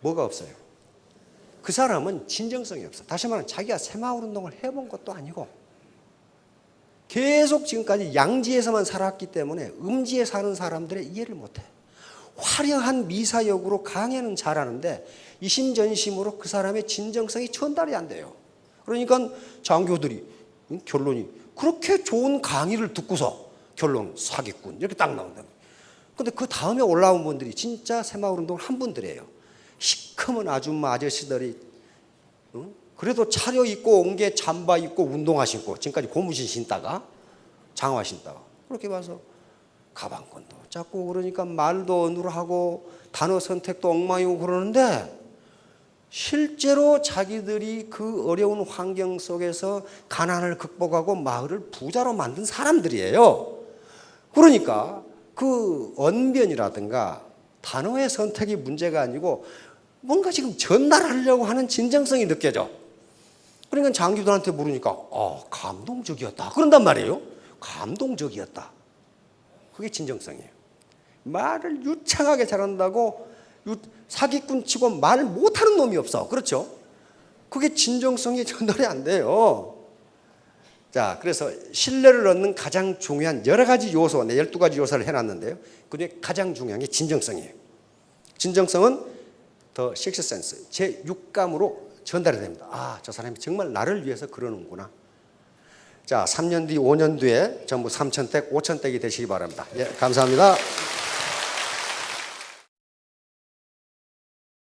뭐가 없어요? 그 사람은 진정성이 없어. 다시 말하면 자기가 새마을 운동을 해본 것도 아니고 계속 지금까지 양지에서만 살았기 때문에 음지에 사는 사람들의 이해를 못해. 화려한 미사역으로 강의는 잘하는데 이심전심으로 그 사람의 진정성이 전달이 안 돼요. 그러니까 장교들이 결론이 그렇게 좋은 강의를 듣고서 결론 사기꾼 이렇게 딱 나온다. 근데 그 다음에 올라온 분들이 진짜 새마을 운동을 한 분들이에요. 시커먼 아줌마 아저씨들이 그래도 차려입고 온 게 잠바 입고 운동화 신고 지금까지 고무신 신다가 장화 신다가 그렇게 봐서 가방끈도 잡고 그러니까 말도 어눌하고 단어 선택도 엉망이고 그러는데 실제로 자기들이 그 어려운 환경 속에서 가난을 극복하고 마을을 부자로 만든 사람들이에요. 그러니까 그 언변이라든가 단어의 선택이 문제가 아니고 뭔가 지금 전달하려고 하는 진정성이 느껴져. 그러니까 장교들한테 물으니까 감동적이었다 그런단 말이에요. 감동적이었다. 그게 진정성이에요. 말을 유창하게 잘한다고 사기꾼 치고 말 못하는 놈이 없어. 그렇죠? 그게 진정성이 전달이 안 돼요. 자, 그래서 신뢰를 얻는 가장 중요한 여러 가지 요소, 12가지 요소를 해놨는데요. 그중에 가장 중요한 게 진정성이에요. 진정성은 더 식스센스, 제 육감으로 전달이 됩니다. 저 사람이 정말 나를 위해서 그러는구나. 자, 3년 뒤, 5년 뒤에 전부 3,000댁, 5,000댁이 되시기 바랍니다. 예, 감사합니다.